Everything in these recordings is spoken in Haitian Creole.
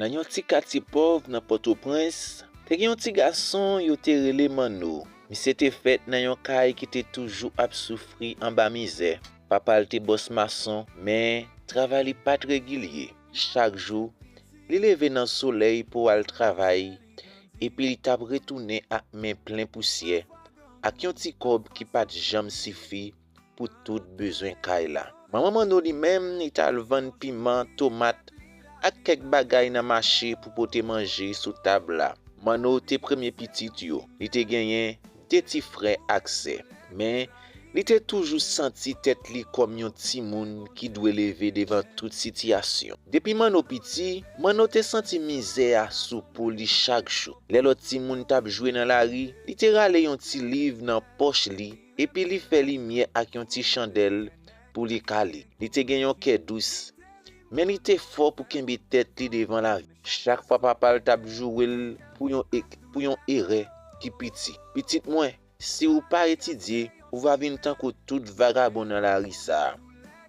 Nan yon ti quartier pauvre nan Port-au-Prince, te gen yon ti garçon yo te rele Mano. Mi se te fait nan yon kay ki te toujou ap soufri an ba misère. Papa te boss maçon, mais travail li pat régulier. Chaque jour, li leve nan soleil pour al travail et puis li tap retourné ak men plein poussière ak yon ti kob ki pat jam sifi pour tout besoin kay la. Maman Mano li même li tal vend piment, tomate ak kek bagay nan marché pour pote manger sous table la. Mano te premier petit yo. Li te genyen de ti frère ak sè. Mais li te toujours senti tête li comme yon ti moun ki dwe lever devant toute situation. Depuis Mano petit, Mano te senti misère sous pou li chaque jour. Les lot ti moun tap joué dans la rue, li te rale yon ti livre dans poche li et puis li fait lumière ak yon ti chandelle pour li kali. Li te gen yon kè douce, mais li te fort pour kembe tête li devant la vie. Chaque fois papa l tap joué pour yon erreur qui petit. Petit moins, si ou pas étudier, ou va vin tant que tout vagabond dans la rue ça.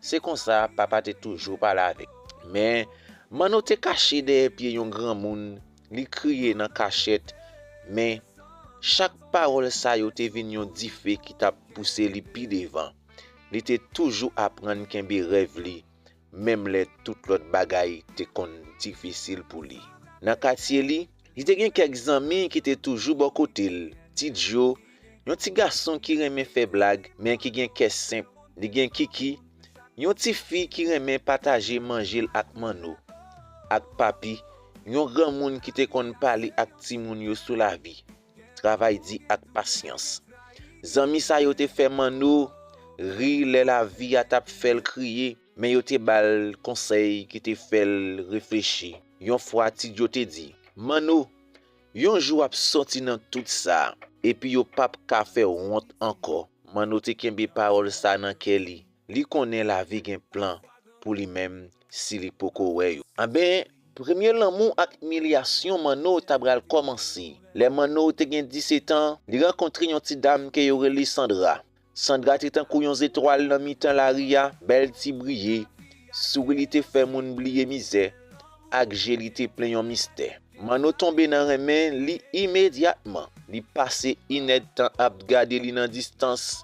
C'est comme ça papa te toujours parler avec. Mais Mano te caché derrière pied yon grand moun, li crier dans cachette, mais chaque parole ça yo te vin yon dife qui t'a poussé li pi devant. Li te toujours apprendre kembe rêve li, même les tout l'autre bagay te kon difficile pour li. Dans quartier li, il te gen quelques amis qui te toujours bon côté li. Ti Joe, yon ti garçon qui reme fait blague, mais qui gen kè simple. Li gen Kiki, yon ti fille qui reme partager manger ak Mano. Ak papi, yon grand moun qui te kon parler ak ti moun yo sous la vie. Travail di ak patience. Zami sa yo te fait Mano ri le la vie a tap fel crier, mais yo te bal conseil qui te fel réfléchir. Yon fois ti yo te dit, Mano, yon jou ap sorti nan tout ça, et puis yo pap ka fe honte encore. Mano te kembe parole sa nan ke li. Li konnen la vie gen plan pour li même si li poko we yo. Ah ben, premier l'amour ak humiliation Mano tabral commencer. Le Mano te gen 17 ans, li rencontre yon ti dame ke yo reli Sandra. Sandra te tan kou yon étoile nan mitan la ria, bel ti briller. Souri li te fait moun bliye misère, ak je li te plein yon mystère. Mano tombe nan remen li immédiatement. Li passe inet tan ap gade li nan distance.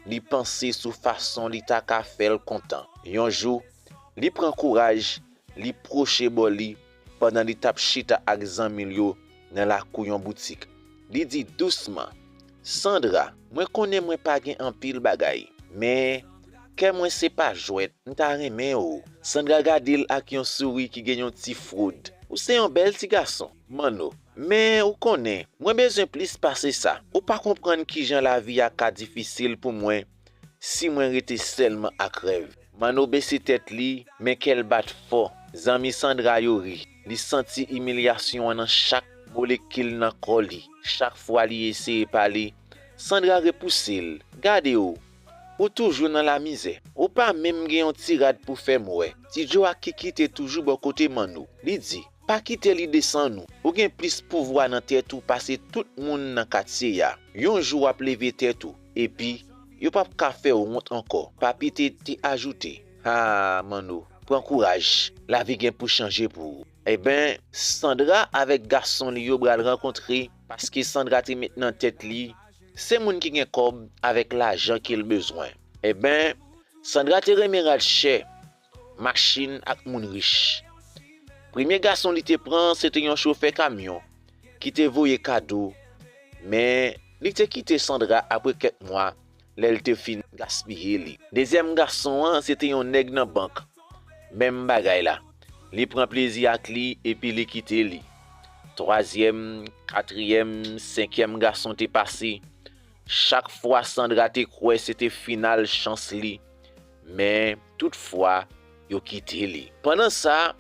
Li pense sou façon li ta ka fel content. Yon jou, li pran courage, li proche boli pendant li tap chita ak zanmil yo nan la kou yon boutique. Li di doucement, Sandra, mwen konnen mwen pa gen an pile bagay, mais ke mwen se pa jouet, nta remen ou. Sandra gade l ak yon souri ki gen yon ti fraude. Ou se yon bel ti garçon, Mano. Mais ou konnen, mwen besoin plus passer ça. Ou pas comprendre ki jan la vie a ka difficile pour moi si mwen rete seulement ak rêve. Mano baisse tête li, mais qu'elle bat fort. Zami Sandra yo ri. Li senti humiliation nan chaque molécule nan corps li. Chaque fois li essaye parler, Sandra repousse l. Gade ou toujours dans la misère. Ou pas même gen yon tirade pour faire moué. Ti Joe ak Kiki te toujours bon côté Mano. Li di, pas quitter li descend nous. Ou gen plus pouvoir nan tête ou passer tout moun nan quartier ya. Yon jou ap lever tête ou. Et puis, yo pa ka faire honte encore. Papi te ajouté. Ah, Mano, prends courage. La vie gen pour changer pour. Eh ben, Sandra avec garçon li yo bral rencontrer parce que Sandra te met nan tête li. C'est moun qui gen kob avec l'argent qu'il besoin. Eh ben, Sandra te remeral cher. Machine ak moun riche. Premier garçon li te prend, c'était un chauffeur camion qui te voye cadeau. Mais li te quitté Sandra après quelques mois, l'elle te fin gaspiller li. Deuxième garçon, c'était un nèg nan banque. Même bagay la. Li prend plaisir ak li et puis li quitte li. Troisième, quatrième, cinquième garçon te passé. Chaque fois Sandra te croit c'était final chance li. Mais toutefois, yo quitté li. Pendant ça,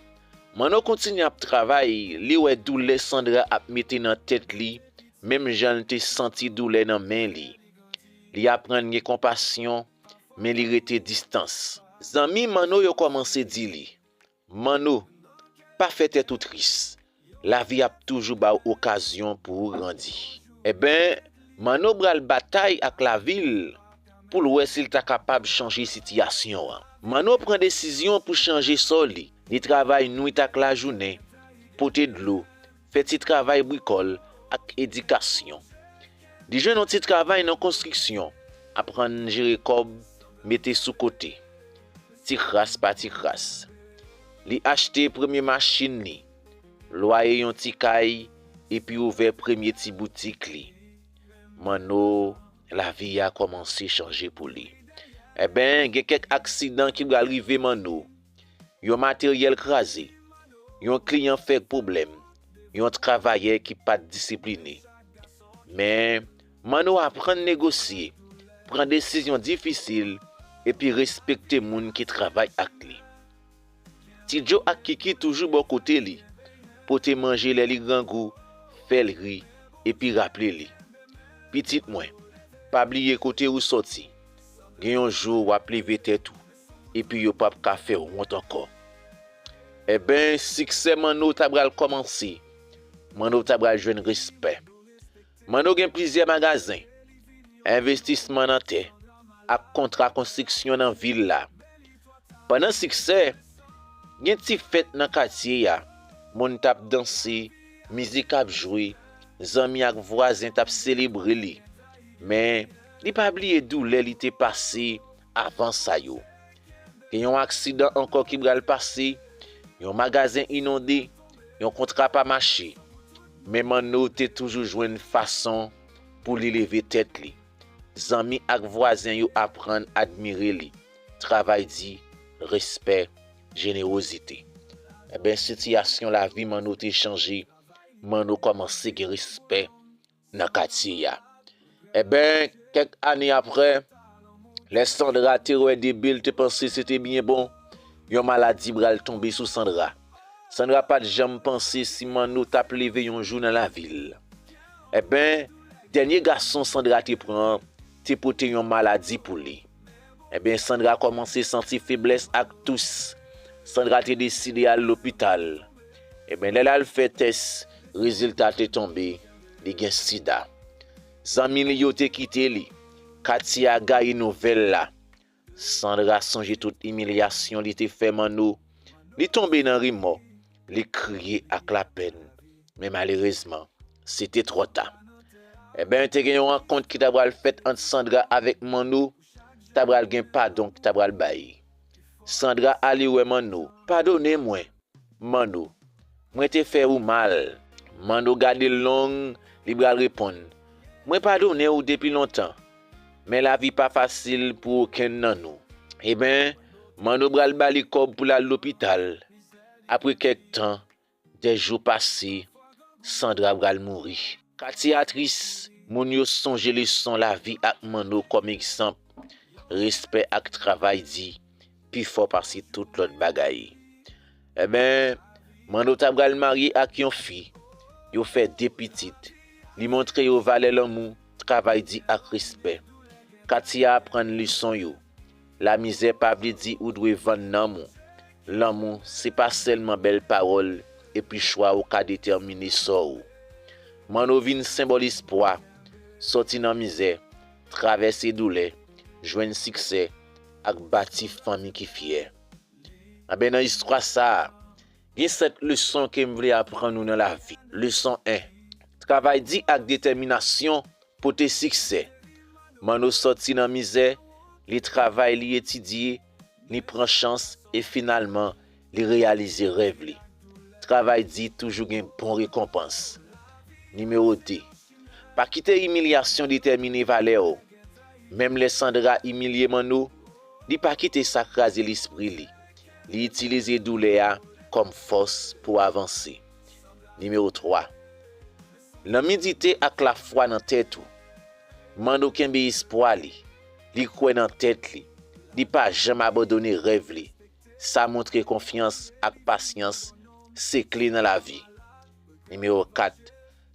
Mano continue à travailler, li wè douleur Sandra ap mette nan tête li, même Jean te senti douleur nan main li. Li apprend gen compassion, mais li rete distance. Zami Mano yo commencé di li, Mano, pas fait tête tout triste. La vie a toujours ba occasion pour grandir. Eh ben, Mano bral bataille ak la ville pour l'ouè s'il ta capable changer situation. Mano prend décision pour changer sol li. Li travaille nuit ak la journée porter de l'eau, faire petit travail bricole ak éducation. Di jwen un petit travail dans construction, apprendre gérer cob, mettre sous côté. Ti crasse par ti crasse. Li acheter premier machine li, loyer yon ti kay et puis ouvert premier ti boutique li. Mano, la vie a commencé changer pour lui. Eh ben, gen quelques accidents qui va arriver mano. Yon matériel crasé, yon client fait problème, yon travailleur qui pas discipliné. Mais mano apprend négocier, prendre décision difficile et puis respecter moun qui travaille avec lui. Tidjo ak Kiki toujours bon côté li, pour te manger les li grand goût, faire le riz et puis rappeler li. Petit moins, pas oublier côté ou sorti. Gen yon jour ou lever tête tout et puis yo pas ka faire ou monte encore. Eh ben, succès mano tabral commencer. Mano tabral joindre respect. Mano gen plusieurs magasins, investissement dans terre, ak contrat construction dans ville là. Pendant succès, gen ti fête dans quartier ya, moun tap danser, musique ap jouer, zami ak voisin tap célébrer li. Mais li pa oublier douleur li te passé avant ça yo. Gen yon accident encore qui bral passé, yon magasin inondé, yon contrat pas marché. Mais mano te toujours joine façon pour li lever tête li. Zami ak voisin yo apprendre admirer li. Travail dit, respect, générosité. Eh ben situation la vie mano te changé. Mano commencé gen respect dans quartier ya. Eh ben quelques années après, les Sandra te ouais débile te pensé c'était bien bon. Yon maladie bral tomber sous Sandra. Sandra pas de jamais pensé si Mano tap levé yon jour dans la ville. Eh ben, dernier garçon Sandra te prend, te pote yon maladie pour lui. Eh ben, Sandra commencé sentir faiblesse ak tous. Sandra te décidé à l'hôpital. Eh ben, elle a fait test, résultat te tombé, li gen sida. Zami li yo te quitté li. Katia gagne nouvelle là. Sandra songe toute humiliation li te fait Mano. Li tombé dans rimor. Li crié avec la peine. Mais malheureusement, c'était trop tard. Eh ben, te gen yon rencontre qui tabral fait entre Sandra avec Mano, tabral gen pardon qui tabral bayi. Sandra ali ouais Mano, pardonnez-moi. Mano, moi te fait ou mal. Mano gade long, li bral répondre. Moi pardonne ou depuis longtemps. Mais la vie pas facile pour aucun nan nous. Eh ben, Mano bral bali kob pour l'hôpital. Après quelques temps, des jours passés, Sandra bral mourir. Katia triste, moun yo songe leçon la vie ak Mano comme exemple. Respect ak travail dit, puis fort passer tout l'autre bagaille. Eh ben, Mano ta bral marié ak yon fille. Yo fait deux petites. Li montre yo valait l'amour, travail dit ak respect. Katia apprend leçon yo. La misère pas vle di ou dwe vendre nan moun. L'amour, c'est pas seulement belle parole et puis choix ou ka déterminer ça ou. Mano vin symbole espoir, sorti nan misère, traverser douleur, joindre succès ak bâti famille qui fière. A ben dans histoire ça, gen cette leçon que m'vle apprendre nous dans la vie. Leçon 1. Travail dit ak détermination pour te succès. Mano sorti nan misère, li travail, li étudier, li prend chance et finalement li réaliser rêve li. Travail dit toujours gen bon récompense. Numéro 2. Pas quitter humiliation déterminer valeur. Même les Sandra humilier Mano, li pas quitter ça craser l'esprit li. Li utiliser douleur comme force pour avancer. Numéro 3. La méditer ak la foi dans tête ou. Mano kembe espoir li. Li kwe dans tête li. Li pas jamais abandonner rêve li. Ça montre confiance ak patience, c'est clé dans la vie. Numéro 4.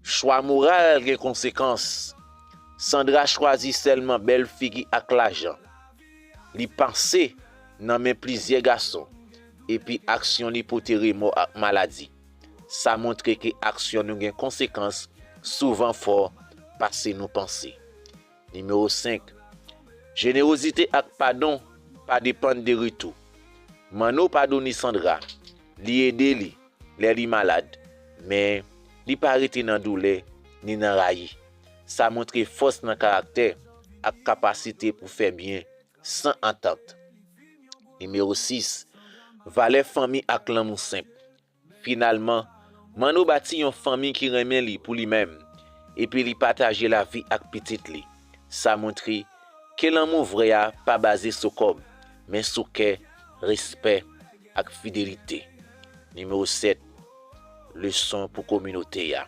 Choix moral gen conséquences. Sandra choisit seulement belle fille ak l'argent. Li pense nan men plusieurs garçons et puis action li pote remor ak maladie. Ça montre que action nou gen conséquences souvent fort parce nous penser. Numéro 5. Générosité ak pardon pas dépendre de retour. Mano pardonne Sandra, li aide li, li malade, mais li pa rete nan douleur ni nan rayi. Ça montre force dans caractère ak capacité pour faire bien sans entente. Numéro 6, valeur famille ak l'amour simple. Finalement, Mano bâti une famille qui remet li pour lui-même et puis li partager la vie ak petite li. Ça montre que l'amour vrai a pas basé sur comme, mais sur que respect ak fidélité. Numéro 7, leçon pour communauté ya.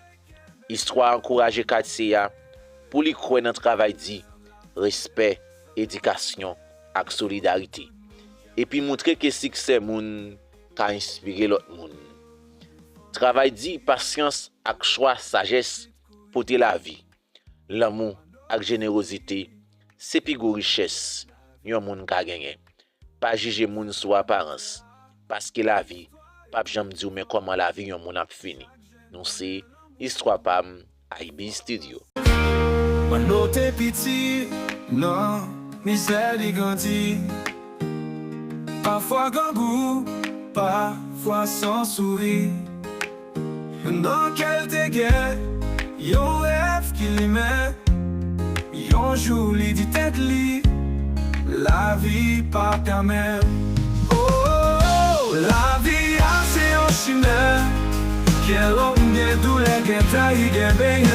Histoire encourager quartier ya pour li croire dans travail dit, respect, éducation ak solidarité. Et puis montrer que succès moun ka inspirer l'autre moun. Travail dit patience ak choix sagesse porter la vie. L'amour ak générosité, c'est pi go richesse yon moun ka gagner. Pas juger moun sous apparence parce que la vie pas jamais dire mais comment la vie yon moun a fini. Non c'est histoire pam IB Studio. Mano te petit, non, misère di grandi. Parfois gangou, parfois sans sourire. Non qu'elle te guette, yon rêve qui li met. Yon jour li dit tête li, la vie pas permet. Oh, oh, oh, la vie a c'est un chimère. Quel homme de douleur, qu'elle taille, qu'elle baigne.